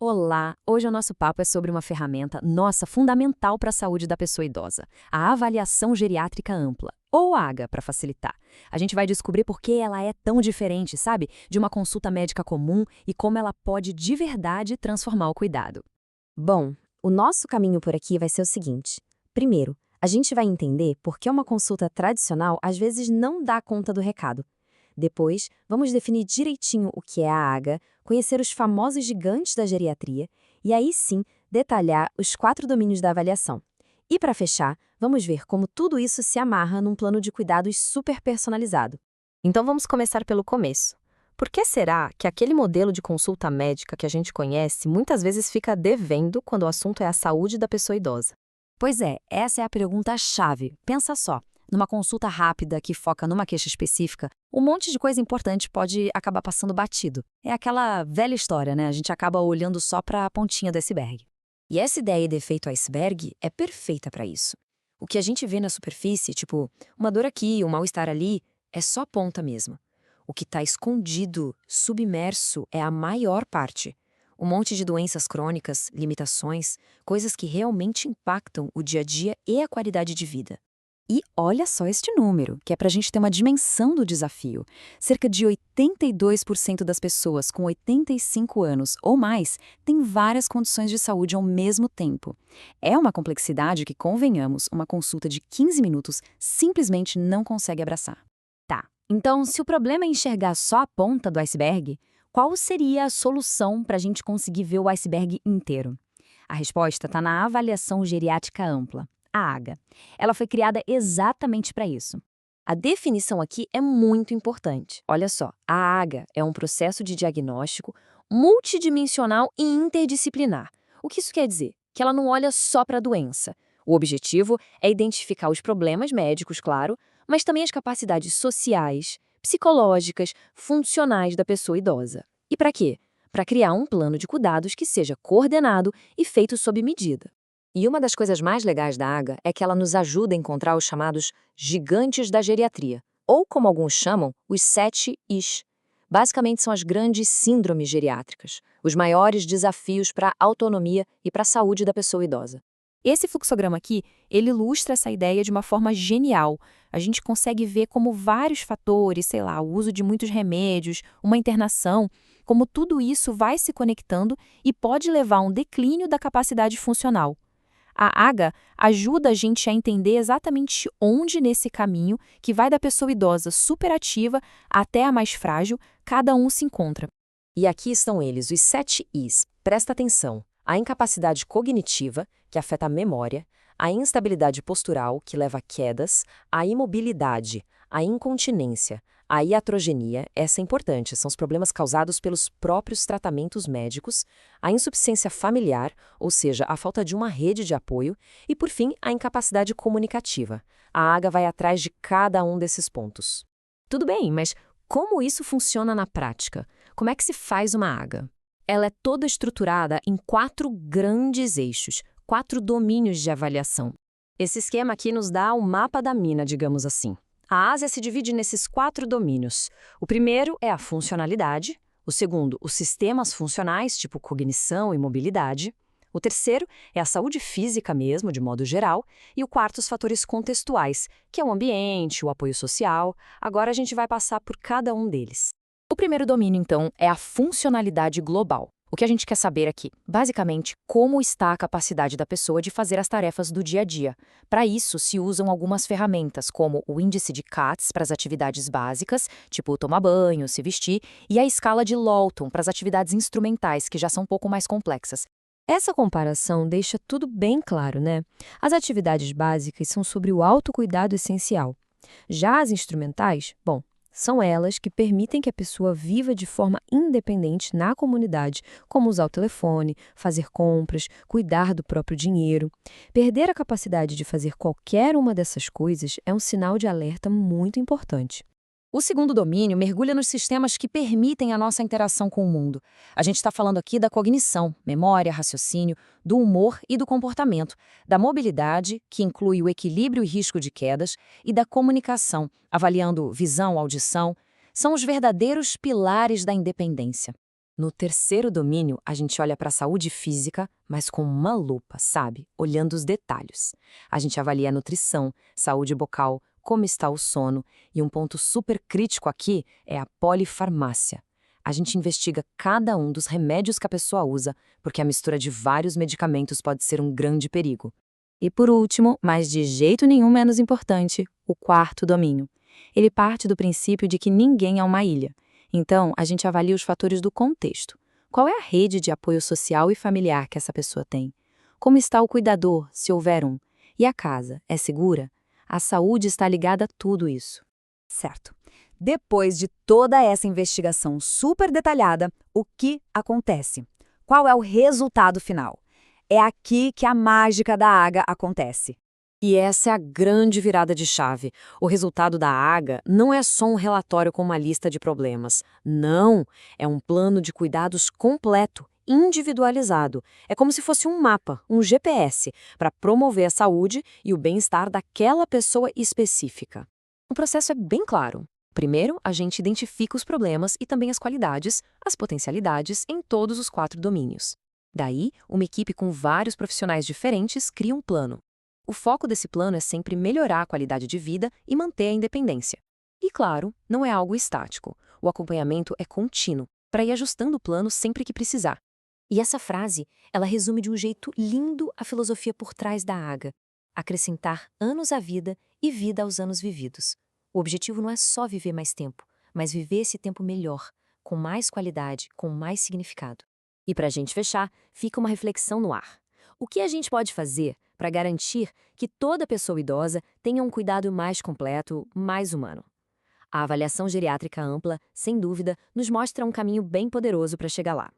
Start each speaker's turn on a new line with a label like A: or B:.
A: Olá! Hoje o nosso papo é sobre uma ferramenta, nossa, fundamental para a saúde da pessoa idosa, a avaliação geriátrica ampla, ou AGA, para facilitar. A gente vai descobrir por que ela é tão diferente, sabe, de uma consulta médica comum e como ela pode de verdade transformar o cuidado.
B: Bom, o nosso caminho por aqui vai ser o seguinte. Primeiro, a gente vai entender por que uma consulta tradicional às vezes não dá conta do recado. Depois, vamos definir direitinho o que é a AGA, conhecer os famosos gigantes da geriatria e aí sim detalhar os 4 domínios da avaliação. E para fechar, vamos ver como tudo isso se amarra num plano de cuidados super personalizado.
C: Então vamos começar pelo começo. Por que será que aquele modelo de consulta médica que a gente conhece muitas vezes fica devendo quando o assunto é a saúde da pessoa idosa?
A: Pois é, essa é a pergunta-chave. Pensa só. Numa consulta rápida que foca numa queixa específica, um monte de coisa importante pode acabar passando batido. É aquela velha história, né? A gente acaba olhando só para a pontinha do iceberg.
B: E essa ideia de efeito iceberg é perfeita para isso. O que a gente vê na superfície, tipo, uma dor aqui, um mal-estar ali, é só ponta mesmo. O que está escondido, submerso, é a maior parte. Um monte de doenças crônicas, limitações, coisas que realmente impactam o dia a dia e a qualidade de vida.
A: E olha só este número, que é para a gente ter uma dimensão do desafio. Cerca de 82% das pessoas com 85 anos ou mais têm várias condições de saúde ao mesmo tempo. É uma complexidade que, convenhamos, uma consulta de 15 minutos simplesmente não consegue abraçar. Tá, então se o problema é enxergar só a ponta do iceberg, qual seria a solução para a gente conseguir ver o iceberg inteiro? A resposta está na avaliação geriátrica ampla, a AGA. Ela foi criada exatamente para isso.
B: A definição aqui é muito importante. Olha só, a AGA é um processo de diagnóstico multidimensional e interdisciplinar. O que isso quer dizer? Que ela não olha só para a doença. O objetivo é identificar os problemas médicos, claro, mas também as capacidades sociais, psicológicas, funcionais da pessoa idosa. E para quê? Para criar um plano de cuidados que seja coordenado e feito sob medida. E uma das coisas mais legais da AGA é que ela nos ajuda a encontrar os chamados gigantes da geriatria, ou como alguns chamam, os 7 Is. Basicamente são as grandes síndromes geriátricas, os maiores desafios para a autonomia e para a saúde da pessoa idosa.
C: Esse fluxograma aqui, ele ilustra essa ideia de uma forma genial. A gente consegue ver como vários fatores, sei lá, o uso de muitos remédios, uma internação, como tudo isso vai se conectando e pode levar a um declínio da capacidade funcional. A AGA ajuda a gente a entender exatamente onde nesse caminho, que vai da pessoa idosa superativa até a mais frágil, cada um se encontra.
B: E aqui estão eles, os 7 Is. Presta atenção. A incapacidade cognitiva, que afeta a memória, a instabilidade postural, que leva a quedas, a imobilidade, a incontinência, a iatrogenia, essa é importante, são os problemas causados pelos próprios tratamentos médicos, a insuficiência familiar, ou seja, a falta de uma rede de apoio, e, por fim, a incapacidade comunicativa. A AGA vai atrás de cada um desses pontos. Tudo bem, mas como isso funciona na prática? Como é que se faz uma AGA? Ela é toda estruturada em 4 grandes eixos, 4 domínios de avaliação. Esse esquema aqui nos dá o mapa da mina, digamos assim. A ASIA se divide nesses 4 domínios. O primeiro é a funcionalidade, o segundo, os sistemas funcionais, tipo cognição e mobilidade. O terceiro é a saúde física mesmo, de modo geral. E o quarto, os fatores contextuais, que é o ambiente, o apoio social. Agora a gente vai passar por cada um deles. O primeiro domínio, então, é a funcionalidade global. O que a gente quer saber aqui, basicamente, como está a capacidade da pessoa de fazer as tarefas do dia a dia. Para isso, se usam algumas ferramentas, como o índice de CATS para as atividades básicas, tipo tomar banho, se vestir, e a escala de Lawton para as atividades instrumentais, que já são um pouco mais complexas. Essa comparação deixa tudo bem claro, né? As atividades básicas são sobre o autocuidado essencial. Já as instrumentais, bom, são elas que permitem que a pessoa viva de forma independente na comunidade, como usar o telefone, fazer compras, cuidar do próprio dinheiro. Perder a capacidade de fazer qualquer uma dessas coisas é um sinal de alerta muito importante. O segundo domínio mergulha nos sistemas que permitem a nossa interação com o mundo. A gente está falando aqui da cognição, memória, raciocínio, do humor e do comportamento, da mobilidade, que inclui o equilíbrio e risco de quedas, e da comunicação, avaliando visão, audição. São os verdadeiros pilares da independência. No terceiro domínio, a gente olha para a saúde física, mas com uma lupa, sabe? Olhando os detalhes. A gente avalia a nutrição, saúde bucal, como está o sono, e um ponto super crítico aqui é a polifarmácia. A gente investiga cada um dos remédios que a pessoa usa, porque a mistura de vários medicamentos pode ser um grande perigo.
C: E por último, mas de jeito nenhum menos importante, o quarto domínio. Ele parte do princípio de que ninguém é uma ilha. Então, a gente avalia os fatores do contexto. Qual é a rede de apoio social e familiar que essa pessoa tem? Como está o cuidador, se houver um? E a casa, é segura? A saúde está ligada a tudo isso.
A: Certo. Depois de toda essa investigação super detalhada, o que acontece? Qual é o resultado final? É aqui que a mágica da AGA acontece.
B: E essa é a grande virada de chave. O resultado da AGA não é só um relatório com uma lista de problemas. Não, é um plano de cuidados completo, individualizado. É como se fosse um mapa, um GPS, para promover a saúde e o bem-estar daquela pessoa específica. O processo é bem claro. Primeiro, a gente identifica os problemas e também as qualidades, as potencialidades em todos os 4 domínios. Daí, uma equipe com vários profissionais diferentes cria um plano. O foco desse plano é sempre melhorar a qualidade de vida e manter a independência. E claro, não é algo estático. O acompanhamento é contínuo, para ir ajustando o plano sempre que precisar. E essa frase, ela resume de um jeito lindo a filosofia por trás da AGA: acrescentar anos à vida e vida aos anos vividos. O objetivo não é só viver mais tempo, mas viver esse tempo melhor, com mais qualidade, com mais significado. E para a gente fechar, fica uma reflexão no ar. O que a gente pode fazer para garantir que toda pessoa idosa tenha um cuidado mais completo, mais humano? A avaliação geriátrica ampla, sem dúvida, nos mostra um caminho bem poderoso para chegar lá.